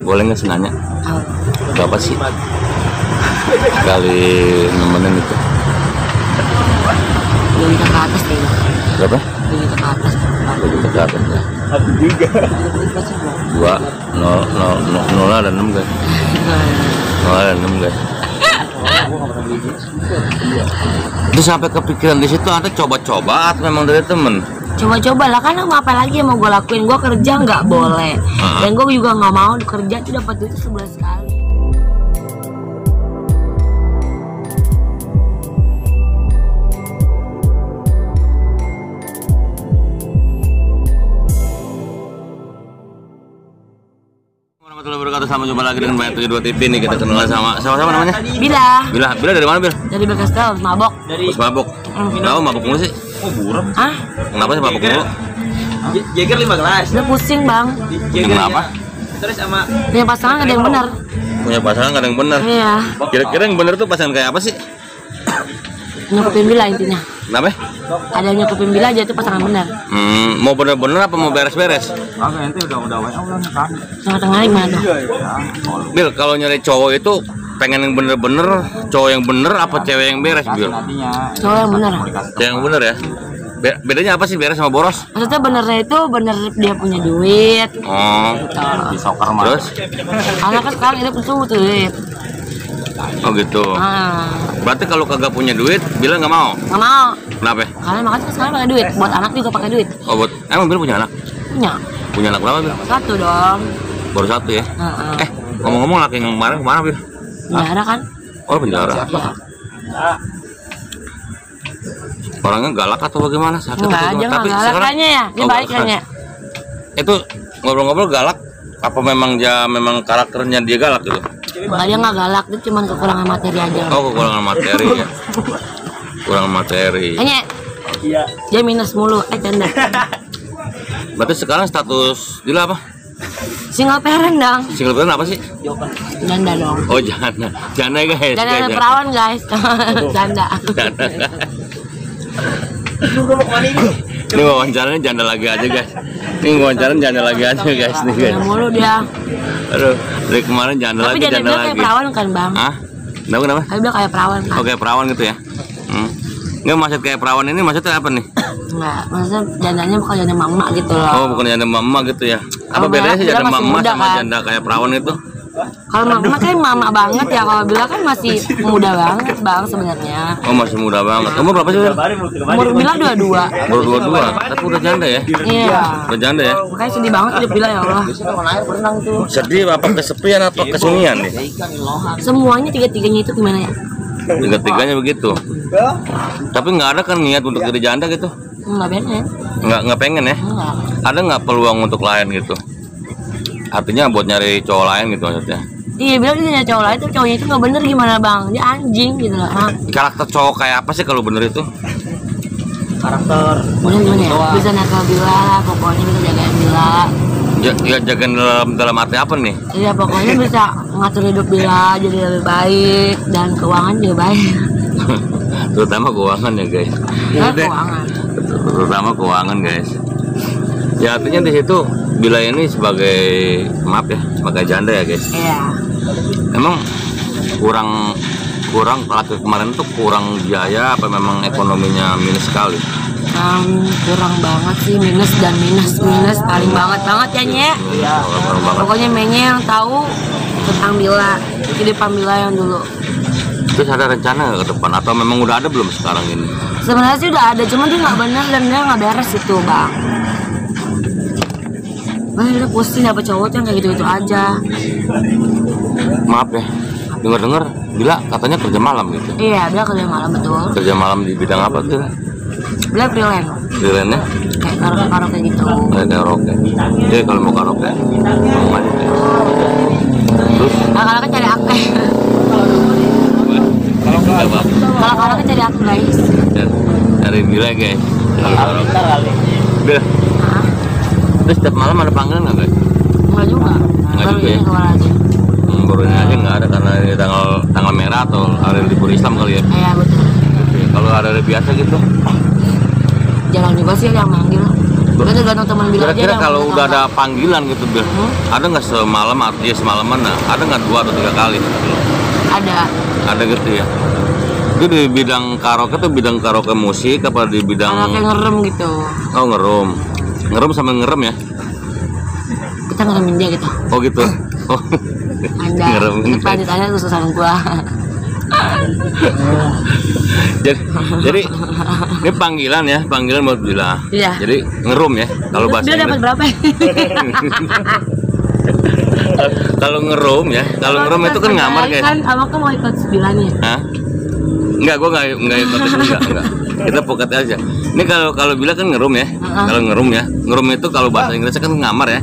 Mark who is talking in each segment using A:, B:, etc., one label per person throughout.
A: Boleh nggak sih nanya?
B: Oh.
A: Berapa sih kali nemenin itu?
B: 2 juta ke atas deh.
A: Berapa?
B: 2 juta ke atas.
A: 2 juta ke atas ya. 0 ada 6 guys. 0 ada 6 guys. Itu sampai kepikiran di situ Anda coba-coba atau memang dari temen?
B: Coba-coba lah, kan apa lagi yang mau gue lakuin? Gue kerja nggak boleh, dan gue juga nggak mau kerja tuh dapat duit sebulan sekali.
A: Warahmatullahi wabarakatuh. Sama jumpa lagi dengan Bayar 72 TV nih. Kita kenalan sama namanya?
B: Bila
A: Bila dari mana Bil?
B: dari Bekastel, mabok.
A: Terus mabuk. Kenapa mabuk mulu sih?
C: Oh buram.
B: Ah,
A: Kenapa sih mabuk mulu?
C: Jager 5 gelas.
B: udah pusing bang.
A: Kenapa?
C: Terus sama
B: Punya pasangan gak ada yang benar.
A: Punya pasangan nggak ada yang benar.
B: Iya,
A: Kira-kira yang benar tuh pasangan kayak apa sih?
B: nyukupin Bila intinya.
A: Kenapa?
B: Ada yang nyukupin Bila aja itu pasangan benar.
A: Mau bener-bener apa mau beres-beres?
C: nanti udah kan.
B: Tengah-tengah gimana tuh?
A: Bil, kalau nyari cowok itu pengen yang bener-bener, cowok yang bener apa cewek yang beres, Bil?
B: Cowok yang benar.
A: Cewek yang bener ya? Bedanya apa sih beres sama boros?
B: Maksudnya benernya itu bener dia punya duit.
A: Oh,
C: Di soccer mah.
A: terus?
B: Karena kan sekarang hidup itu butuh duit.
A: Oh gitu. Berarti kalau kagak punya duit, Bila nggak mau?
B: Nggak mau.
A: Kenapa?
B: Karena makanya sekarang pakai duit. Buat anak juga pakai duit.
A: Oh, emang Bila punya anak?
B: Punya.
A: Punya anak berapa, Bil?
B: 1 dong.
A: Baru 1 ya?
B: Heeh.
A: Ngomong-ngomong laki yang kemarin kemana, Bil?
B: Penjara kan?
A: Oh, penjara.
B: Iya.
A: Orangnya galak atau bagaimana? Sakit
B: Enggak
A: atau
B: aja,
A: gimana?
B: nggak galak kayaknya ya. Dia baik kayaknya.
A: Itu ngobrol-ngobrol galak apa memang karakternya dia galak gitu?
B: Enggak, dia nggak galak, dia cuma kekurangan materi aja.
A: Oh, kekurangan materi ya. Kurang materi.
B: Kayaknya dia minus mulu, canda.
A: Berarti sekarang status Dila apa?
B: Single parent dong.
A: Single parent apa sih?
B: Janda dong.
A: Oh, janda. Janda guys.
B: Janda
A: guys,
B: ada perawan guys. Janda.
A: Janda. Ini wawancaranya janda lagi aja guys. Ini wawancaranya janda lagi aja guys nih guys.
B: Yang mulu dia.
A: Aduh, dari kemarin janda
B: Tapi
A: lagi
B: janda
A: janda
B: dia kayak
A: lagi.
B: perawan kan bang?
A: Hah? Kenapa?
B: Tapi dia kayak perawan kan?
A: Oke, perawan gitu ya. Nggak, maksud kayak perawan ini maksudnya apa nih?
B: Enggak, maksudnya jandanya bukan janda mama gitu loh.
A: Oh, bukan janda mama gitu ya. Apa
B: Oh,
A: bedanya sih
B: Bila
A: janda
B: masih
A: mama
B: muda,
A: sama
B: kan?
A: janda kayak perawan itu?
B: Kalau mama kan mama banget ya, kalau Bila kan masih muda banget bang sebenarnya.
A: Oh, masih muda banget. Umur berapa sih? Bil?
B: Umur Bila 22.
A: Umur 22. Tapi udah janda ya?
B: Iya.
A: Udah janda ya?
B: Makanya sedih banget hidup Bila ya Allah.
A: Sedih apa kesepian atau kesunyian nih?
B: Semuanya tiga-tiganya itu gimana ya?
A: Tiga-tiganya begitu. Tapi nggak ada kan niat untuk jadi janda gitu?
B: Enggak pengen.
A: Nggak pengen ya?
B: Enggak.
A: Ada nggak peluang untuk lain gitu? Artinya buat nyari cowok lain gitu maksudnya?
B: Iya, Bila dia nyari cowok lain tuh cowoknya itu nggak bener gimana bang? Dia anjing gitu loh.
A: Karakter cowok kayak apa sih kalau bener itu?
C: Karakter.
B: Bener gimana ya? Bisa nakal Bila lah, pokoknya bisa jagain Bila.
A: Ya jagain dalam arti apa nih?
B: Iya pokoknya bisa ngatur hidup Bila jadi lebih baik dan keuangan juga baik.
A: Terutama keuangan ya guys.
B: Keuangan.
A: Terutama keuangan guys. Ya artinya di situ Bila ini sebagai maaf ya sebagai janda ya guys.
B: Iya.
A: Emang kurang laki kemarin tuh kurang biaya apa memang ekonominya minus sekali?
B: Kurang banget sih, minus paling banget ya Nye.
A: Iya. Kurang banget.
B: Pokoknya Menye yang tahu tentang Bila, kehidupan Bila yang dulu.
A: Terus ada rencana nggak ke depan atau memang udah ada belum sekarang ini?
B: Sebenarnya sih udah ada, cuma dia nggak benar dan dia nggak beres itu bang. Wah, udah pusing dapet cowok tuh yang kayak gitu-gitu aja.
A: Maaf ya, dengar Bila katanya kerja malam gitu.
B: Iya, dia kerja malam betul.
A: Kerja malam di bidang apa tuh?
B: Dia freelance,
A: Freelance-nya?
B: kayak karaoke gitu.
A: Kayak karaoke. Jadi kalau mau karaoke, mau main ya. Terus
B: Kalau kan cari akte.
A: nggak apa?
B: Kalau kan cari akte guys.
A: Dari Bila guys. Bila.
B: Hah?
A: Terus setiap malam ada panggilan nggak guys?
B: Enggak juga.
A: Nggak
B: Baru
A: juga
B: ini
A: ya?
B: keluar aja.
A: Baru ini aja nggak ada karena ini tanggal merah atau hari libur Islam kali ya.
B: Iya betul.
A: Kalau ada hari biasa gitu,
B: Jarang juga sih yang manggil.
A: gitu.
B: Kita tergantung teman bilang aja.
A: Kira-kira
B: yang
A: kalau
B: mau
A: udah
B: nggak.
A: ada panggilan gitu Bil, ada nggak semalam artinya semalaman, nah, ada nggak 2 atau 3 kali?
B: Ada
A: Gitu ya. Itu di bidang karaoke tuh bidang karaoke musik apa di bidang
B: anak yang ngerem gitu.
A: oh ngerem sambil ngerem ya?
B: Kita ngeremin dia gitu.
A: Oh gitu. Oh
B: Anda
A: ngeremin.
B: lanjut aja kesusahan gua.
A: jadi ini panggilan ya, panggilan buat Bila.
B: Iya.
A: Jadi ngerum ya kalau bahasa
B: Dia dapat
A: Inggris.
B: berapa?
A: Kalau ngerum ya, kalau ngerum itu kan ngamar guys.
B: Kan abang kan mau ikut 9 ya.
A: Hah? Enggak, gua enggak ikut enggak. Kita poket aja. Ini kalau Bila kan ngerum ya. Kalau ngerum ya. Ngerum itu kalau bahasa Inggrisnya kan ngamar ya.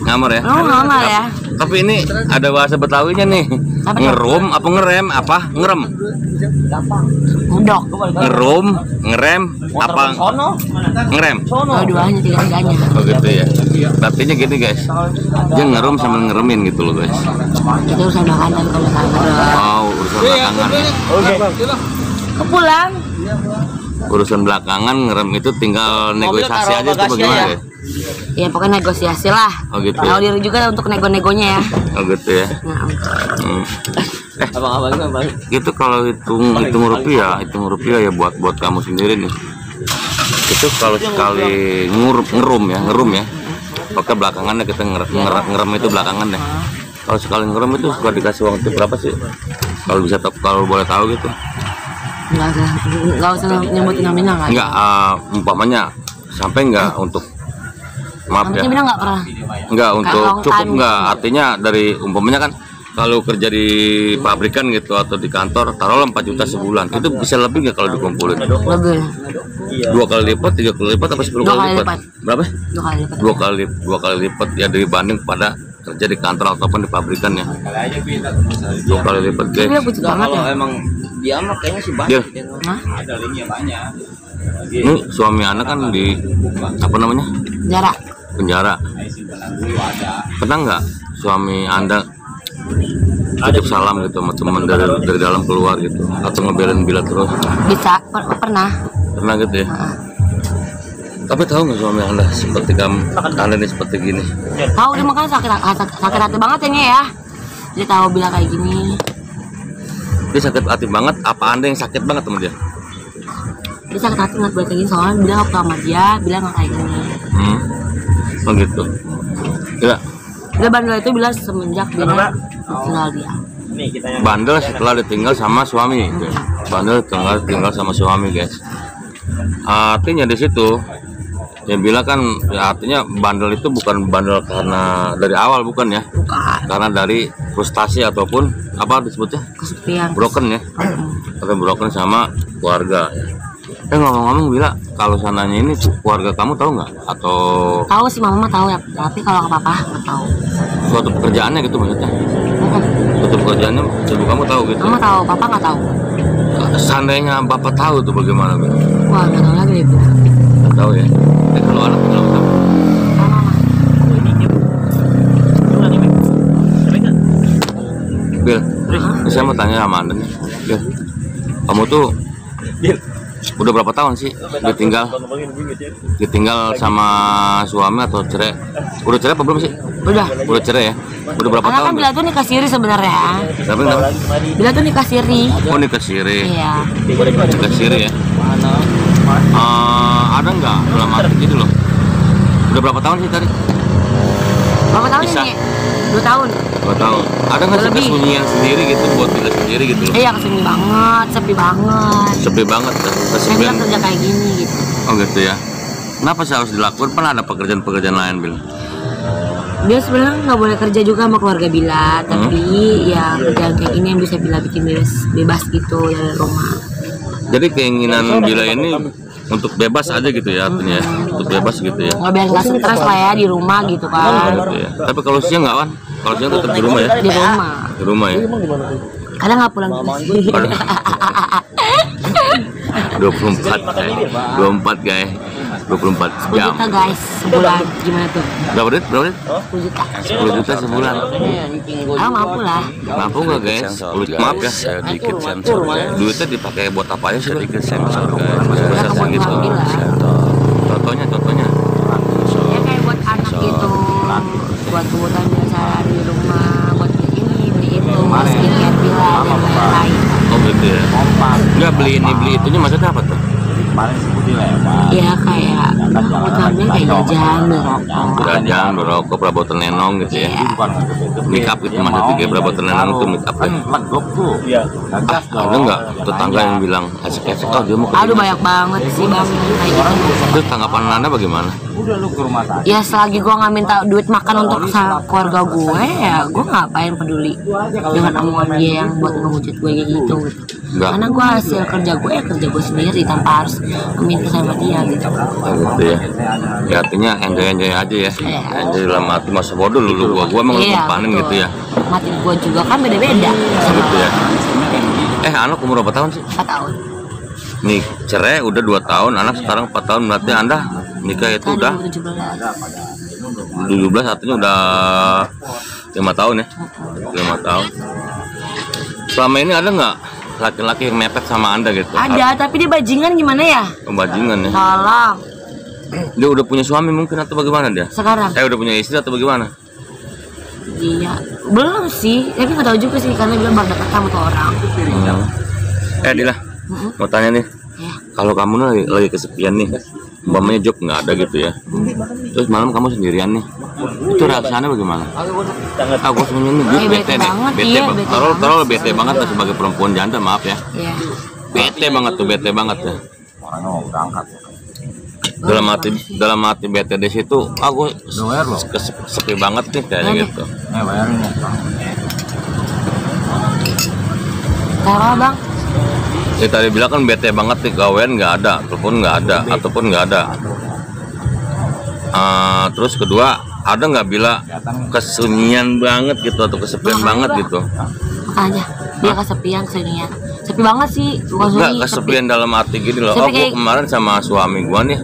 A: Ngamar ya.
B: Oh, ngamar ya.
A: Tapi ini ada bahasa Betawinya nih.
B: Apa tuh?
A: Ngerum apa ngerem apa? Ngerem.
B: Mudok.
A: Ngerum, ngerem apa? Ngerem.
B: Dua-duanya, tiga-tiganya.
A: Oh gitu ya. Artinya gini guys. Dia ngerum sambil ngeremin gitu loh guys.
B: Itu urusan belakangan kalau sama.
A: Wow, urusan belakangan.
B: Pulang.
A: Urusan belakangan ngerem itu tinggal negosiasi aja tuh bagaimana ya?
B: Ya pokoknya negosiasi lah.
A: Oh gitu
B: Tahu
A: ya.
B: diri juga untuk nego-negonya ya.
A: Oh gitu ya.
B: Nah,
A: Hmm.
C: Abang-abang
A: Itu kalau hitung rupiah ya buat kamu sendiri nih. Itu kalau sekali ngerum ya. Pakai belakangannya kita ngerem itu belakangan deh. Kalau sekali ngerem itu suka dikasih uang tip berapa sih? Kalau bisa kalau boleh tahu gitu.
B: nggak usah nyebutin nominal nggak?
A: Enggak, umpamanya sampai enggak untuk maaf ya.
B: Nominal nggak pernah.
A: Enggak untuk
B: Long
A: cukup
B: time
A: enggak.
B: gitu.
A: Artinya dari umpamanya kan kalau kerja di pabrikan gitu atau di kantor taruhlah 4 juta sebulan. Itu bisa lebih nggak kalau dikumpulin?
B: Lebih.
A: 2 kali lipat, 3 kali lipat apa 10
B: Dua
A: kali
B: kali
A: lipat?
B: lipat.
A: Berapa?
B: 2 kali lipat.
A: 2 kali lipat ya dibanding pada kerja di kantor ataupun di pabrikan ya. 2 kali lipat
B: Tapi dia
A: guys.
B: pucet banget ya.
C: emang dia mah kayaknya sih
A: Dia,
B: Hah?
C: ada linknya banyak.
A: ini suami anak kan di apa namanya?
B: Jarak.
A: Penjara. Pernah nggak suami anda titip salam gitu sama teman dari dalam keluar gitu atau ngebelain Bila terus?
B: Bisa. Pernah.
A: Pernah gitu ya? Tapi tahu nggak suami anda seperti anda ini seperti gini?
B: Tahu dia makanya sakit hati banget ya. Dia tahu bilang kayak gini.
A: Dia sakit hati banget. Apa anda yang sakit banget sama dia?
B: Dia sakit hati nggak buat kayak gini soalnya bilang waktu sama dia bilang nggak kayak gini.
A: Oh gitu. Ya,
B: Dia bandel itu bilang semenjak dia tinggal dia.
A: bandel setelah ditinggal sama suami. Bandel tinggal sama suami guys. Artinya di situ dia bilang kan ya, artinya bandel itu bukan bandel karena dari awal bukan ya,
B: Bukan.
A: karena dari frustasi ataupun apa disebutnya
B: Kesepian.
A: broken ya, atau broken sama keluarga. Ngomong-ngomong Bila, kalau sananya ini keluarga kamu tahu nggak atau
B: Tahu sih mama tahu ya, tapi kalau ke papa nggak tahu.
A: suatu pekerjaannya gitu maksudnya? Suatu pekerjaannya ibu kamu tahu gitu?
B: Mama tahu, papa nggak tahu.
A: Seandainya bapak tahu tuh bagaimana Bila?
B: Wah nggak tahu lagi deh Bu.
A: Nggak tahu ya. Kalau anak bilang tahu.
B: Mama.
A: Bil, saya mau tanya sama anda nih. Bil, kamu tuh udah berapa tahun sih ditinggal sama suami atau cerai? Udah cerai apa belum sih? Udah cerai ya? Udah berapa
B: Karena
A: tahun?
B: kan Bila tuh nikah siri sebenarnya.
A: Tapi kenapa?
B: Bila tuh nikah siri.
A: Oh nikah siri.
B: Iya.
A: Nikah siri ya? Ada nggak dalam arti gitu loh? Udah berapa tahun sih tadi?
B: Berapa tahun
A: Bisa.
B: ini? 2 tahun.
A: 2 tahun. Ada nggak sih
B: Lebih.
A: kesunyian sendiri gitu buat Bila sendiri gitu loh?
B: Iya kesunyi banget, sepi banget.
A: Sepi banget kan?
B: Saya
A: Kesepian.
B: bilang kerja kayak gini gitu.
A: Oh gitu ya. Kenapa sih harus dilakukan? Pernah ada pekerjaan-pekerjaan lain Bil?
B: Dia sebenarnya nggak boleh kerja juga sama keluarga Bila, tapi ya kerjaan kayak ini yang bisa Bila bikin bebas gitu dari rumah.
A: Jadi keinginan Bila ini untuk bebas aja gitu ya artinya ya? Untuk bebas gitu ya.
B: Nggak biar nggak stres lah ya di rumah gitu kan.
A: Gitu ya. Tapi kalau siang nggak kan? Kalau siang tetap di rumah ya?
B: Di rumah.
A: Di rumah ya.
B: Kadang nggak pulang juga sih.
A: 24 guys. 24 guys. 24
B: 10
A: jam.
B: juta guys sebulan gimana tuh?
A: Berapa duit? Berapa duit?
B: 10 juta.
A: 10 juta sebulan.
B: Ah mampu lah.
A: Mampu nggak guys? 10 maaf ya.
D: Sedikit sensor guys.
A: Duitnya dipakai buat apa aja sih?
D: Sedikit sensor guys.
A: Masih besar
B: Kamu
A: gitu.
B: nggak bilang.
A: Contohnya.
B: buat kebutuhan biasa di rumah, buat beli ini, beli itu, skincare Bila dan lain-lain.
A: Oh gitu ya. Enggak beli ini beli itunya maksudnya apa tuh?
B: Ya kayak kebutuhannya kayak jajan,
A: berokok, perabotan nenong gitu ya. Make up itu maksudnya kayak perabotan nenong itu make up ya. Ada nggak tetangga yang bilang esek-esek oh dia mau ke
B: Aduh banyak banget sih bang kayak gitu.
A: Terus tanggapan Anda bagaimana?
B: Ya selagi gue nggak minta duit makan untuk keluarga gue, ya gue ngapain peduli dengan omongan dia yang buat ngehujat gue kayak gitu. Karena gue hasil kerja gue ya kerja gue sendiri tanpa harus minta sama dia gitu.
A: Oh gitu ya. Ya artinya enjoy aja ya. Enjoy dalam arti masa bodoh lu gua emang lu panen gitu ya.
B: Mati gue juga kan beda-beda.
A: Gitu ya. Anak umur berapa tahun sih?
B: 4 tahun.
A: Nih cerai udah 2 tahun, anak sekarang 4 tahun, berarti Anda nikah itu udah 17 artinya udah 5 tahun ya. 5 tahun. Selama ini ada nggak laki-laki yang mepet sama Anda gitu?
B: Ada, tapi dia bajingan gimana ya?
A: Bajingan ya.
B: Salah.
A: Dia udah punya suami mungkin atau bagaimana dia?
B: Sekarang?
A: Udah punya istri atau bagaimana?
B: Iya, belum sih. Tapi nggak tahu juga sih karena dia baru dekat sama tuh orang.
A: Dila, mau tanya nih.
B: Ya.
A: Kalau kamu nih lagi kesepian nih, umpamanya job nggak ada gitu ya. Terus malam kamu sendirian nih. Itu reaksinya bagaimana? Aku sebenarnya nih gue bete nih. Taruh bete banget lah sebagai perempuan janda, maaf ya.
B: Iya.
A: Bete banget ya. Dalam hati bete di situ aku sepi banget nih kayaknya gitu.
B: Taruh bang.
A: Ya tadi bilang kan bete banget nih, gawean nggak ada, telepon nggak ada, ataupun nggak ada. Terus kedua, ada nggak bila kesunyian banget gitu atau kesepian banget gitu?
B: Makanya dia kesepian, kesunyian. Sepi banget sih, bukan sunyi.
A: Nggak kesepian dalam arti gini loh.
B: Sepi
A: Aku
B: kayak...
A: kemarin sama suami gua nih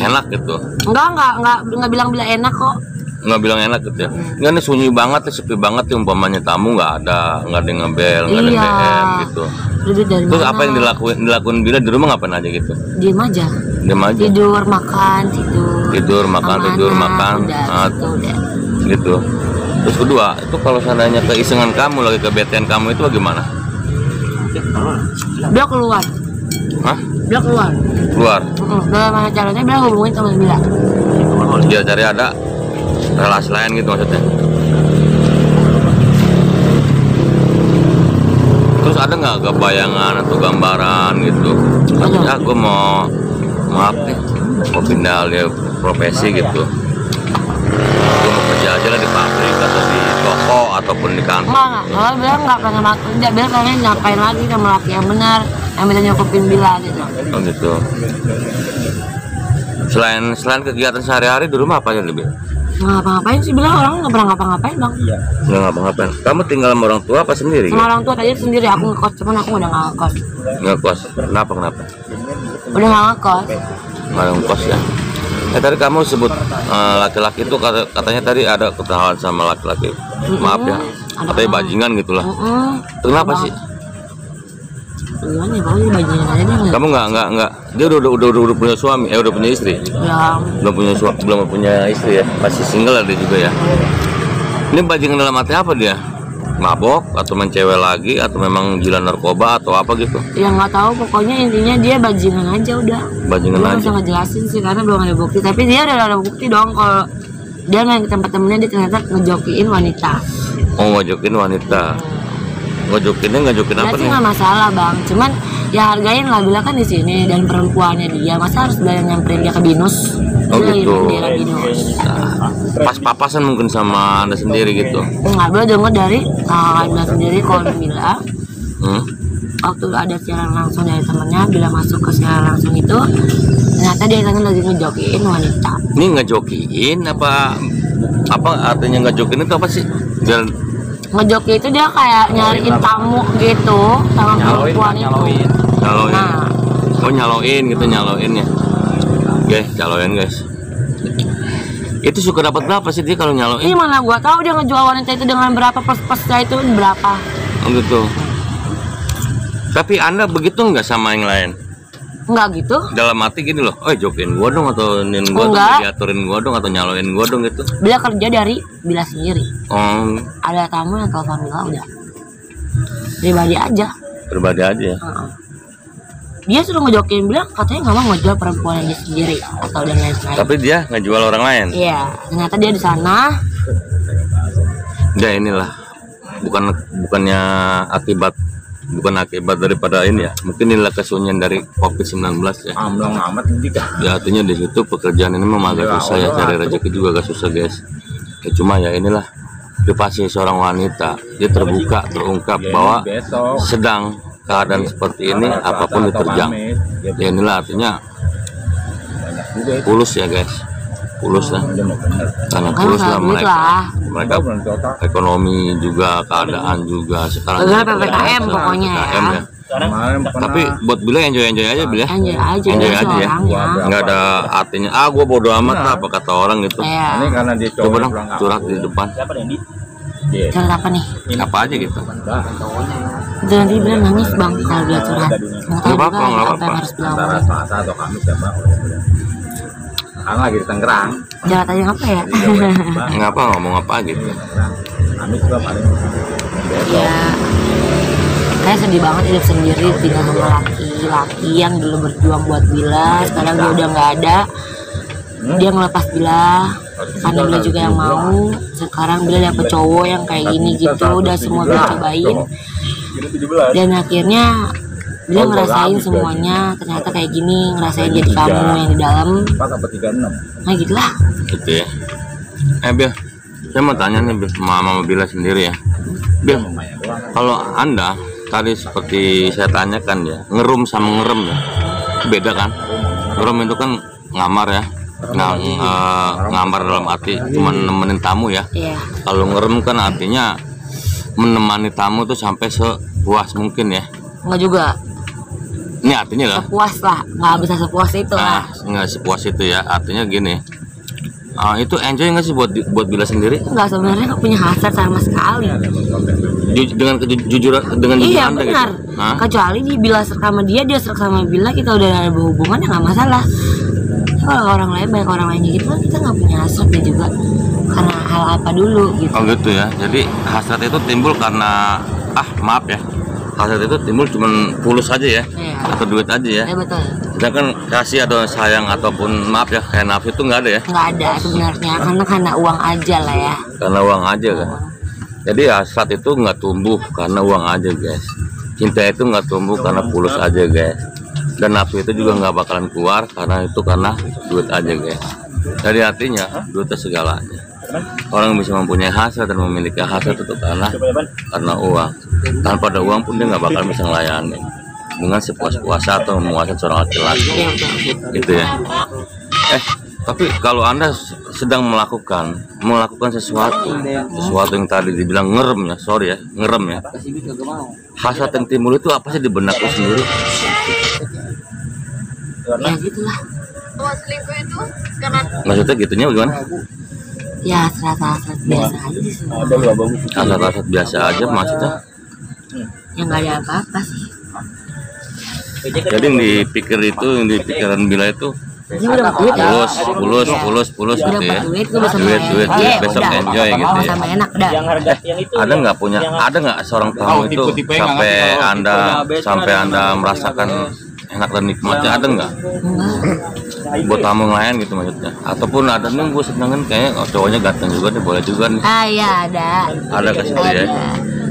A: enak gitu.
B: Enggak bilang enak kok.
A: Nggak bilang enak gitu ya. Nggak nih sunyi banget, sepi banget nih, umpamanya tamu nggak ada yang ngebel, nggak ada yang DM gitu. Terus apa yang dilakuin bila di rumah ngapain aja gitu?
B: Diem aja. Tidur makan. Udah,
A: gitu. Terus kedua, itu kalau seandainya keisengan kamu lagi kebetean kamu itu bagaimana?
B: Dia keluar.
A: Hah?
B: Dia keluar. Bagaimana caranya dia hubungin sama Bila?
A: Dia cari ada relasi lain gitu maksudnya. Terus ada nggak kebayangan atau gambaran gitu? Ya gue mau maaf nih, mau pindah alih profesi gitu. Gue mau kerja aja lah di pabrik atau di toko ataupun di kantor.
B: Kalau bilang nggak pengen kerja, bilang pengen ngapain lagi sama laki yang benar, yang bisa nyukupin Bila gitu.
A: Oh gitu. Selain kegiatan sehari-hari di rumah apa aja lebih?
B: Ngapa-ngapain sih, bilang orang nggak pernah ngapa-ngapain bang.
A: Iya. Nggak ngapa-ngapain. Kamu tinggal sama orang tua apa sendiri?
B: Sama orang tua tadi sendiri, aku ngekos, cuman aku udah nggak ngekos.
A: Ngekos. Kenapa?
B: Udah nggak ngekos.
A: Nggak ngekos ya. Tadi kamu sebut laki-laki itu katanya tadi ada ketahuan sama laki-laki. Maaf ya. Katanya bajingan gitulah. Kenapa sih?
B: Gimana ya, pokoknya bajingan aja deh.
A: Kamu nggak dia udah punya suami, udah punya istri? Belum punya istri ya, masih single ada juga ya. Ini bajingan dalam arti apa dia? Mabok atau main cewek lagi atau memang gila narkoba atau apa gitu?
B: Ya nggak tahu, pokoknya intinya dia bajingan aja udah.
A: Bajingan aja.
B: Belum bisa ngejelasin sih karena belum ada bukti, tapi dia udah ada bukti dong kalau dia main ke tempat temennya, dia ternyata ngejokiin wanita.
A: Oh, ngejokin wanita. Ngejokin apa nih?
B: Nggak masalah bang, cuman ya hargain lah, Bila kan di sini dan perempuannya dia, masa harus dia nyamperin dia ke binus?
A: Oh gitu. Pas papasan mungkin sama Anda sendiri gitu?
B: Nggak, Bila denger dari Anda sendiri kalau Bila waktu ada siaran langsung dari temennya, Bila masuk ke siaran langsung itu ternyata dia kan lagi ngejokiin wanita. Ini
A: ngejokiin apa artinya ngejokiin itu apa sih?
B: Ngejoki itu dia kayak nyariin tamu gitu sama perempuan itu.
A: Nyaloin ya. Guys, nyaloin guys. Itu suka dapat berapa sih dia kalau nyaloin?
B: Ini mana gua tahu dia ngejual wanita itu dengan berapa, plus-plusnya itu berapa.
A: Oh gitu. Tapi Anda begitu nggak sama yang lain?
B: Enggak gitu.
A: Dalam hati gini loh, jokin gua dong atau nin gua dong, diaturin gua dong atau nyaloin gua dong gitu.
B: Bila kerja dari Bila sendiri.
A: Ada
B: tamu yang telepon Bila udah. Pribadi aja.
A: Pribadi aja ya.
B: Dia suruh ngejokin bilang katanya nggak mau ngejual perempuan dia sendiri atau dan lain-lain.
A: Tapi dia ngejual orang lain.
B: Iya, ternyata dia di sana.
A: Ya inilah bukannya akibat daripada ini ya. Mungkin inilah kesunyian dari COVID-19 ya.
D: Amlang amat
A: Ya artinya di situ pekerjaan ini memang agak susah ya, cari rezeki juga agak susah guys. Ya cuma ya inilah privasi seorang wanita, dia terbuka terungkap bahwa sedang keadaan seperti ini apapun diterjang. Ya inilah artinya pulus ya guys, pulus lah, karena pulus lah mereka ekonomi juga, keadaan juga sekarang
B: PPKM pokoknya ya.
A: Tapi buat Bila enjoy aja Bila, enjoy aja ya, nggak ada artinya gua bodo amat lah apa kata orang gitu.
D: Ini karena dia
A: coba dong curhat di depan.
B: Curhat apa nih?
A: Apa aja gitu.
B: Jangan dibilang nangis bang kalau dia curhat.
A: Nggak apa-apa.
B: Harus bilang.
D: Selasa atau Kamis siapa? Kan lagi di Tangerang.
B: Curhat aja apa ya?
A: Ngapa ngomong apa gitu?
D: Kamis juga paling.
B: Ya, saya sedih banget hidup sendiri tinggal sama laki-laki yang dulu berjuang buat Bila. Sekarang dia udah nggak ada. Dia ngelepas Bila karena Bila juga yang mau. Sekarang Bila dapet cowok yang kayak gini gitu, udah semua Bila cobain dan akhirnya Bila ngerasain semuanya, ternyata kayak gini, ngerasain jadi kamu yang di dalam. Nah gitulah
A: gitu ya. Bil, saya mau tanya nih Bil, Mama Bila sendiri ya Bil, kalau Anda tadi seperti saya tanyakan ya, ngerum sama ngerem ya beda kan? Ngerem itu kan ngamar ya, ngamar dalam arti cuma nemenin tamu ya. Kalau ngerem kan artinya menemani tamu tuh sampai sepuas mungkin ya.
B: Enggak juga.
A: Ini artinya lah.
B: Sepuas lah, nggak bisa sepuas itu lah.
A: Nggak sepuas itu ya. Artinya gini. Itu enjoy nggak sih buat Bila sendiri?
B: Enggak, sebenarnya nggak punya hasrat sama sekali.
A: Dengan jujur Anda
B: benar.
A: gitu.
B: Kecuali di Bila serak sama dia serak sama Bila, kita udah ada hubungan ya nggak masalah. Kalau orang lain, banyak orang lain gitu kan kita nggak punya hasrat ya juga. Karena hal apa dulu gitu.
A: Oh gitu ya. Jadi hasrat itu timbul karena maaf ya. Hasrat itu timbul cuman pulus aja ya. Atau duit aja ya.
B: Ya betul.
A: Sedangkan kasih atau sayang ataupun maaf ya kayak nafsu itu nggak ada ya.
B: Nggak ada sebenarnya, karena uang aja lah ya.
A: Karena uang aja kan. Jadi hasrat itu nggak tumbuh karena uang aja guys. Cinta itu nggak tumbuh karena pulus aja guys. Dan nafsu itu juga nggak bakalan keluar karena duit aja guys. Jadi artinya duit itu segalanya. Orang bisa mempunyai hasrat dan memiliki hasrat itu karena uang. Tanpa ada uang pun dia nggak bakal bisa melayani dengan sepuas-puasa atau memuaskan seorang laki-laki. Gitu ya. Tapi kalau Anda sedang melakukan sesuatu yang tadi dibilang ngerem ya, ngerem ya. Hasrat yang timbul itu apa sih di benakku sendiri?
B: Ya gitulah.
E: Selingkuh itu karena
A: Maksudnya gitunya bagaimana?
B: Ya hasrat biasa aja sih.
A: Hasrat biasa aja maksudnya?
B: Yang nggak ada apa-apa sih.
A: Jadi yang dipikir itu, yang di pikiran Bila itu
B: Ini udah dapat duit
A: pulus gitu ya.
B: Duit
A: besok enjoy gitu ya.
B: Sama enak dah.
A: Ada nggak seorang tamu itu sampai anda merasakan enak dan nikmatnya, ada nggak? Buat tamu lain gitu maksudnya. Ataupun ada nih gue senengin kayak cowoknya ganteng juga nih, boleh juga nih.
B: Iya ada.
A: Ada ke situ ya.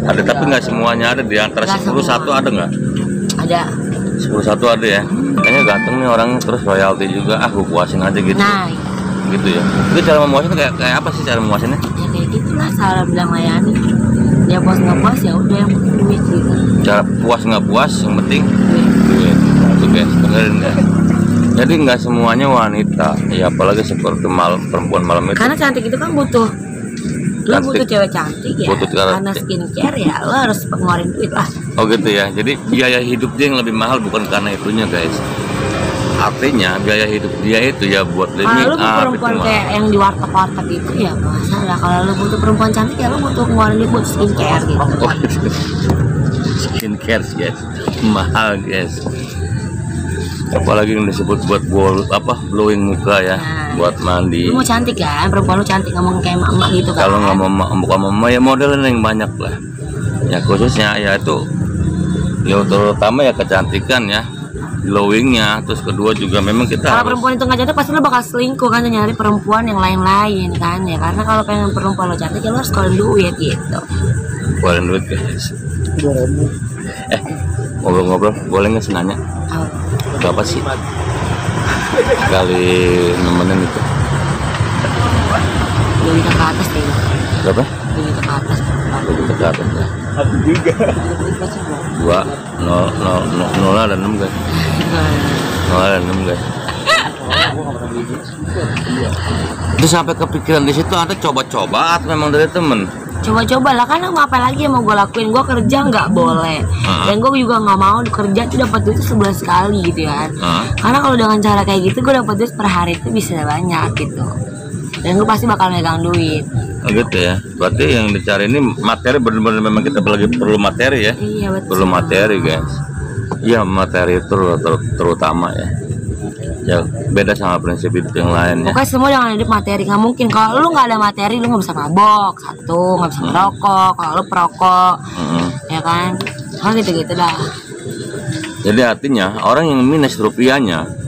A: Ada tapi nggak semuanya ada, di antara 10 satu ada nggak?
B: Ada.
A: 10 satu ada ya. Kayaknya ganteng nih orangnya, terus royalti juga, gue puasin aja gitu.
B: Nah,
A: gitu ya. Itu cara memuasin kayak apa sih cara memuasinnya?
B: Ya kayak gitulah cara bilang layani. Dia puas nggak puas ya udah, yang penting duit gitu.
A: Cara puas nggak puas yang penting duit. Itu guys, dengerin ya. Jadi nggak semuanya wanita, ya apalagi seperti perempuan malam itu.
B: Karena cantik itu kan butuh. Lo butuh cewek cantik ya, karena skincare ya lo harus ngeluarin duit lah.
A: Oh gitu ya, jadi biaya hidup dia yang lebih mahal bukan karena itunya guys. Artinya biaya hidup dia itu ya buat demi
B: kalau lo perempuan kayak yang di warteg-warteg itu ya nggak masalah. Kalau lo butuh perempuan cantik ya lo butuh ngeluarin duit buat skincare gitu.
A: Oh, skincare guys, mahal guys. Apalagi yang disebut buat blowing muka ya, buat mandi.
B: Lu mau cantik kan, perempuan lu cantik ngomong kayak emak gitu kan.
A: Kalau nggak mau mama ya modelnya yang banyak lah. Ya khususnya ya itu, ya terutama ya kecantikan ya, glowingnya. Terus kedua juga memang kita
B: kalau perempuan itu nggak cantik pasti lo bakal selingkuh kan, nyari perempuan yang lain-lain kan ya. Karena kalau pengen perempuan lo cantik ya lo harus keluarin duit gitu.
A: keluarin duit guys. Ngobrol-ngobrol boleh nggak sih nanya? Berapa sih kali nemenin itu?
B: 2 juta ke atas deh.
A: Berapa?
B: 2 juta ke atas.
A: 2 juta ke atas ya. 0 ada 6 guys. 0 ada 6 guys. Terus sampai kepikiran di situ ada coba-coba atau memang dari temen?
B: Coba-coba lah, kan apa lagi yang mau gue lakuin? Gue kerja nggak boleh, dan gue juga nggak mau kerja tuh dapat duit sebulan sekali gitu ya. Karena kalau dengan cara kayak gitu gue dapat duit per hari itu bisa banyak gitu, dan gue pasti bakal megang duit.
A: Oh gitu ya. Berarti yang dicari ini materi, benar-benar memang kita lagi perlu materi ya.
B: Iya betul.
A: Perlu materi guys. Iya materi itu terutama ya. Ya beda sama prinsip hidup yang lain ya.
B: Pokoknya semua jangan hidup materi, nggak mungkin. Kalau lu nggak ada materi lu nggak bisa mabok, satu nggak bisa merokok. Kalau lu perokok, ya kan, gitu dah.
A: Jadi artinya orang yang minus rupiahnya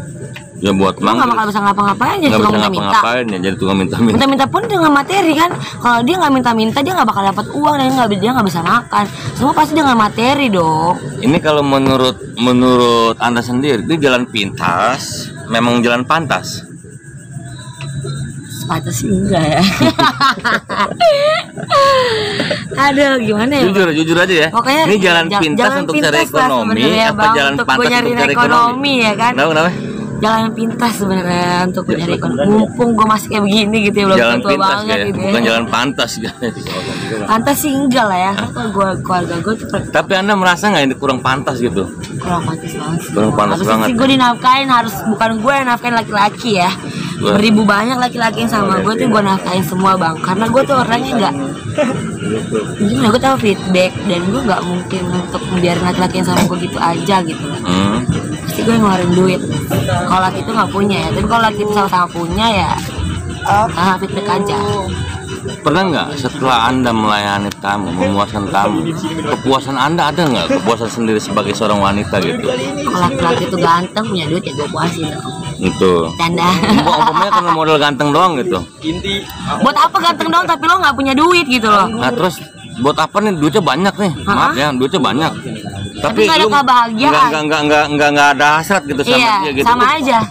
A: ya buat
B: Lu nggak bakal bisa ngapa-ngapain, jadi tukang minta-minta.
A: Ya, jadi tukang minta-minta.
B: Minta-minta pun dengan materi kan. Kalau dia nggak minta-minta dia nggak bakal dapat uang, dan dia nggak bisa makan. Semua pasti dengan materi dong.
A: Ini kalau menurut Anda sendiri itu jalan pintas, memang jalan pantas?
B: Sepatutnya sih enggak ya. Aduh gimana ya?
A: Jujur aja ya.
B: Pokoknya
A: ini jalan pintas untuk cari ekonomi apa jalan pantas untuk cari ekonomi
B: ya kan?
A: Kenapa?
B: Jalan pintas sebenarnya untuk mencari ekonomi. Mumpung gue masih kayak begini gitu ya, belum
A: jalan
B: tua
A: pintas
B: banget
A: ya,
B: gitu ya.
A: bukan jalan pantas.
B: Pantas sih enggak lah ya. Kalau keluarga gue tuh
A: tapi Anda merasa nggak ini kurang pantas gitu?
B: kurang pantas banget.
A: Kurang pantas banget.
B: Gue dinafkain, harus bukan gue yang nafkain laki-laki ya. Beribu banyak laki-laki yang sama gue tuh gue nafkain semua bang. Karena gue tuh orangnya enggak, gimana, gue tahu feedback, dan gue nggak mungkin untuk membiarkan laki-laki yang sama gue gitu aja gitu. Pasti gue ngeluarin duit. Kalau laki itu nggak punya ya, tapi kalau laki itu sama-sama punya ya, feedback aja.
A: Pernah nggak setelah Anda melayani tamu, memuaskan tamu, kepuasan Anda ada nggak? Kepuasan sendiri sebagai seorang wanita gitu?
B: Kalau laki-laki itu ganteng punya duit ya gue puasin.
A: Itu.
B: Tanda.
A: Umpamanya karena model ganteng doang gitu.
B: Buat apa ganteng doang tapi lo nggak punya duit gitu loh?
A: Nah terus buat apa nih, duitnya banyak nih? Maaf ya, duitnya banyak. Tapi
B: nggak ada kebahagiaan.
A: Nggak ada hasrat gitu sama dia gitu.
B: Sama aja.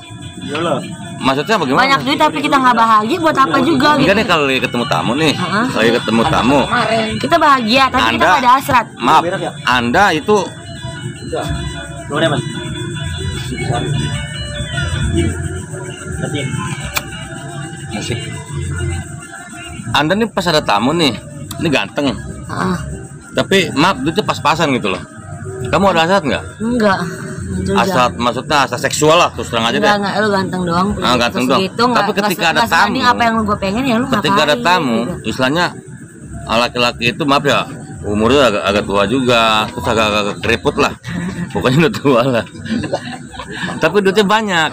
A: Maksudnya bagaimana?
B: Banyak duit tapi kita nggak bahagia, buat apa juga gitu.
A: Enggak nih, kalau lagi ketemu tamu nih, lagi ketemu tamu,
B: kita bahagia tapi kita nggak ada hasrat.
A: Maaf, Anda itu musik. Anda nih pas ada tamu nih, ini ganteng, tapi maaf duitnya pas-pasan gitu loh. Kamu ada hasrat nggak?
B: Enggak.
A: Hasrat, maksudnya hasrat seksual lah, terus terang aja deh.
B: Enggak, lu ganteng doang.
A: Ganteng doang.
B: Gitu,
A: tapi ketika ada tamu,
B: apa yang lu gue pengen ya lu
A: ketika ada tamu,
B: gitu.
A: istilahnya laki-laki itu maaf ya, umurnya agak tua juga, terus agak keriput lah, pokoknya udah tua lah. Tapi duitnya banyak.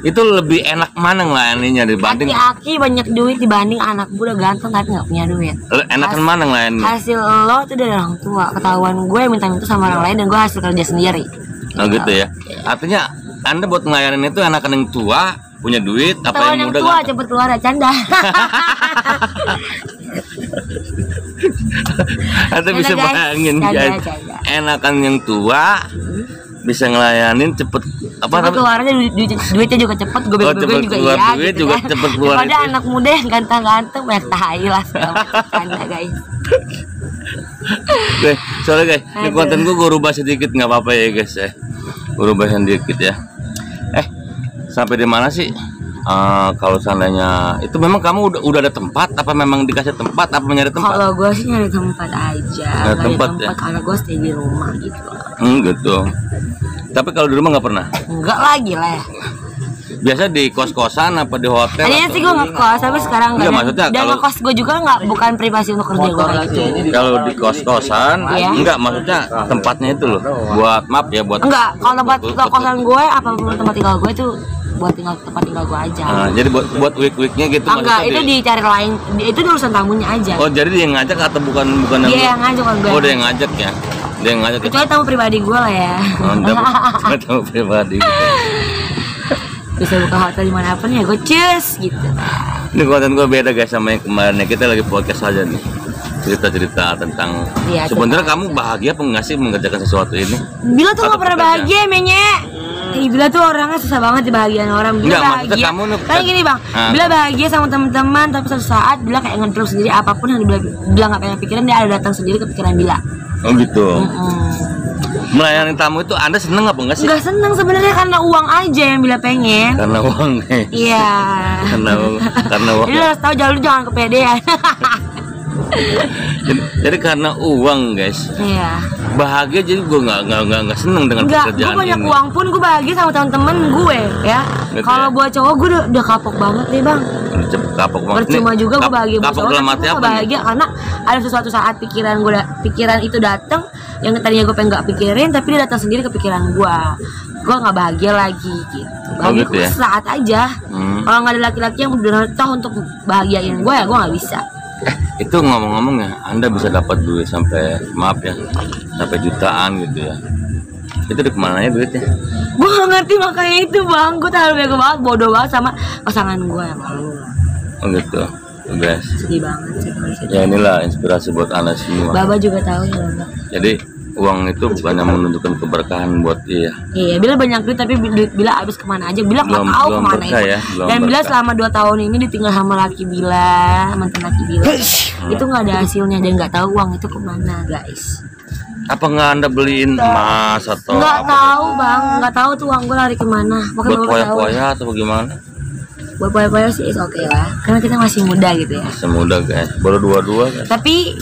A: Itu lebih enak mana ngelayaninya dibanding
B: laki-laki banyak duit dibanding anak muda ganteng tapi nggak punya duit?
A: Enakan mana ngelayanin?
B: Hasil lo itu dari orang tua, ketahuan gue minta-minta sama orang lain dan gue hasil kerja sendiri.
A: Oh gitu ya. Artinya Anda buat ngelayanin itu enakan yang tua, punya duit, apa
B: ketahuan
A: yang muda
B: tua
A: ganteng?
B: cepet keluar ya, canda.
A: Anda bisa
B: Canda, guys.
A: bayangin
B: Canda,
A: guys,
B: canda.
A: enakan yang tua bisa ngelayanin cepet apa
B: cepet keluarnya duitnya juga cepet, gue bego-bego juga
A: keluar
B: iya
A: duit
B: gitu
A: juga
B: kan.
A: cepet keluar
B: Daripada
A: itu.
B: anak muda yang ganteng-ganteng banyak tai lah. Canda guys.
A: Oke, sorry guys, ini konten gue rubah sedikit, nggak apa-apa ya guys ya. Gue rubah sedikit ya. Sampai di mana sih? Kalau seandainya itu memang kamu udah ada tempat, apa memang dikasih tempat, apa nyari tempat?
B: Kalau gue sih nyari tempat aja,
A: Nyari tempat ya?
B: karena gue stay di rumah gitu.
A: Gitu. Tapi kalau di rumah nggak pernah?
B: Enggak lagi lah ya.
A: Biasa di kos-kosan apa di hotel?
B: Tadinya sih gue ngekos, tapi sekarang
A: Enggak,
B: enggak.
A: maksudnya
B: Dan
A: kalau-
B: ngekos gue juga nggak bukan privasi untuk kerja gue kayak gitu.
A: Kalau di kos-kosan,
B: Iya.
A: enggak maksudnya tempatnya itu loh. Buat maaf ya buat.
B: Enggak, kalau tempat kosan gue apapun tempat tinggal gue itu buat tempat tinggal gue aja.
A: Nah, jadi buat week-weeknya gitu.
B: Enggak,
A: maksudnya
B: itu dicari lain. Itu urusan tamunya aja.
A: Oh, jadi dia yang ngajak atau bukan
B: Dia yang ngajak kan gue.
A: Oh, dia yang ngajak ya. Dia yang ngajak ya.
B: Kecuali tamu pribadi gue lah ya.
A: Mantap. Tamu pribadi.
B: Bisa buka hotel dimanapun ya gue cus gitu.
A: Ini konten gue beda guys sama yang kemarin ya. Kita lagi podcast aja nih. Cerita-cerita tentang
B: Iya,
A: sebenarnya kamu bahagia apa enggak sih mengerjakan sesuatu ini?
B: Bila tuh
A: Atau
B: gak pernah
A: pekerjaan?
B: bahagia menye. Bila tuh orangnya susah banget dibahagiain orang. Bila
A: Enggak, maksudnya
B: bahagia,
A: kamu nih-
B: kayak gini bang.
A: Ah.
B: Bila bahagia sama teman-teman, tapi suatu saat Bila kayak ngedrop sendiri apapun yang Bila nggak pengen pikiran, dia ada datang sendiri ke pikiran Bila.
A: Oh gitu. Melayani tamu itu Anda seneng apa enggak sih?
B: Nggak seneng sebenarnya karena uang aja yang Bila pengen.
A: Karena uang nih.
B: Iya.
A: Karena uang.
B: Jadi lo harus tahu jalur jangan kepedean.
A: Jadi karena uang guys.
B: Iya.
A: Bahagia jadi gue nggak seneng dengan
B: Enggak, gue
A: pekerjaan
B: banyak
A: ini.
B: uang pun gue bahagia sama teman-teman gue ya.
A: Gitu
B: Kalau
A: ya?
B: buat cowok gue udah kapok banget nih bang.
A: Kapok banget.
B: Percuma
A: Nih,
B: juga gue bahagia buat
A: kapok
B: cowok,
A: dalam
B: tapi
A: arti
B: gue
A: apa
B: gak
A: nih?
B: bahagia karena ada sesuatu saat pikiran itu datang yang tadinya gue pengen gak pikirin, tapi dia datang sendiri ke pikiran gue nggak bahagia lagi gitu. Bahagia
A: gitu ya?
B: saat aja. Kalau nggak ada laki-laki yang benar tahu untuk bahagiain gue ya gue nggak bisa.
A: Itu ngomong-ngomong ya, Anda bisa dapat duit sampai maaf ya, sampai jutaan gitu ya. Itu di kemana ya duitnya?
B: Gue gak ngerti makanya itu bang. Gue terlalu bego banget, bodoh banget sama pasangan gue yang lalu.
A: Oh gitu, guys.
B: Sedih banget sih kalau sedih.
A: Ya inilah inspirasi buat Anda semua.
B: Baba juga tahu ya bang.
A: Jadi uang itu bukan yang menentukan keberkahan buat dia.
B: Iya, Bila banyak duit tapi Bila habis kemana aja. Bila nggak
A: Belum-
B: tahu
A: belum
B: kemana
A: berkah
B: itu.
A: ya, belum
B: Dan Bila
A: berkah.
B: selama 2 tahun ini ditinggal sama laki Bila, mantan laki Bila. Itu nggak ada hasilnya dan nggak tahu uang itu kemana guys.
A: Apa nggak Anda beliin emas atau
B: Nggak
A: apa?
B: tahu bang, nggak tahu tuh uang gue lari kemana.
A: Buat
B: Pokoknya Bapak tahu.
A: poya-poya atau bagaimana?
B: Buat poya-poya sih is oke lah. Karena kita masih muda gitu ya.
A: Semudah guys, baru 22 guys.
B: Tapi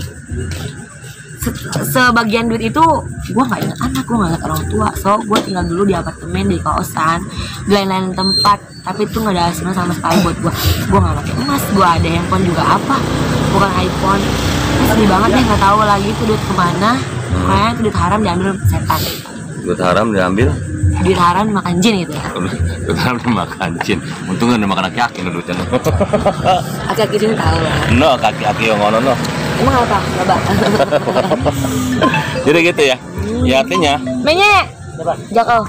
B: sebagian duit itu gue nggak ingat anak, gue nggak ingat orang tua, so gue tinggal dulu di apartemen di kosan di lain-lain tempat, tapi itu nggak ada hasilnya sama sekali buat gue nggak pakai emas, gue ada handphone juga apa bukan iPhone. Ini sedih banget deh, nggak tahu lagi itu duit kemana. Kayaknya itu duit haram diambil setan,
A: Duit haram diambil,
B: duit haram dimakan jin gitu ya.
A: duit haram dimakan jin. Untung nggak dimakan aki-aki no duitnya.
B: Aki-aki sini tahu lah.
A: No, kaki-aki yang ngono no.
B: Emang apa? Coba.
A: Jadi gitu ya. Ya artinya
B: Menye, Jakau.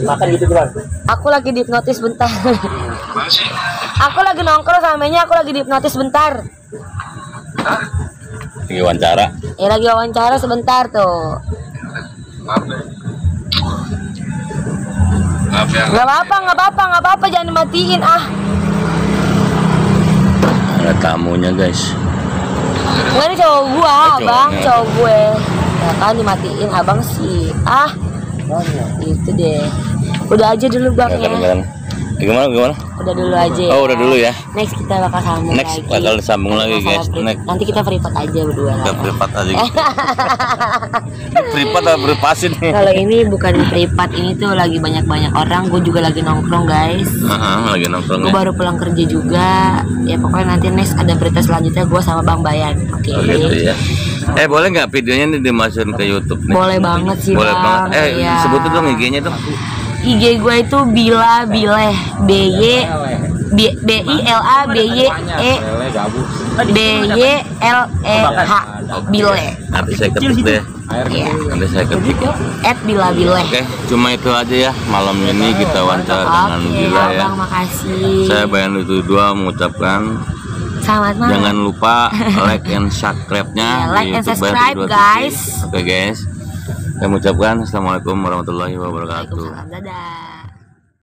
D: Makan gitu doang.
B: Aku lagi dihipnotis bentar. Aku lagi nongkrong sama Menye, aku lagi dihipnotis bentar.
A: lagi wawancara.
B: Ya lagi wawancara sebentar tuh. Nggak apa-apa, jangan dimatiin ah.
A: Ada tamunya guys.
B: Nggak, ini cowok gua,
A: Oh,
B: bang,
A: cowoknya.
B: cowok gue. Ya kan dimatiin abang sih. Ah, itu deh. Udah aja dulu bang ya.
A: Kadang-kadang. Gimana?
B: Udah dulu aja. Ya.
A: Oh udah dulu ya.
B: Next kita bakal sambung
A: Next
B: lagi.
A: bakal sambung lagi
B: Masalah
A: guys.
B: privat.
A: Next.
B: Nanti kita privat aja berdua lah.
A: Kita privat aja gitu. Privat atau privasin nih?
B: Kalau ini bukan privat, ini tuh lagi banyak orang. Gue juga lagi nongkrong guys.
A: Lagi nongkrong
B: Gue
A: ya.
B: baru pulang kerja juga. Ya pokoknya nanti next ada berita selanjutnya gue sama Bang Bayan. Oke.
A: Oh gitu ya. Boleh nggak videonya ini dimasukin ke YouTube nih?
B: Boleh banget sih
A: Boleh
B: Bang.
A: banget.
B: Iya.
A: Sebutin dong IG-nya dong.
B: IG gue itu Bila Bileh, BILA BYLEH Bileh.
A: Nanti saya ketik deh.
B: Iya.
A: Nanti saya ketik.
B: Bila Bileh.
A: Oke, cuma itu aja ya. Malam ini kita wawancara dengan
B: Oke,
A: Bila ya.
B: Bang, makasih.
A: Saya Bayan itu dua mengucapkan
B: Selamat malam.
A: jangan lupa like and subscribe-nya
B: Ya, like
A: di
B: and
A: YouTube Bayan
B: subscribe,
A: 2 TV.
B: guys.
A: Oke guys. Saya mengucapkan assalamualaikum warahmatullahi wabarakatuh.
B: Waalaikumsalam. Dadah.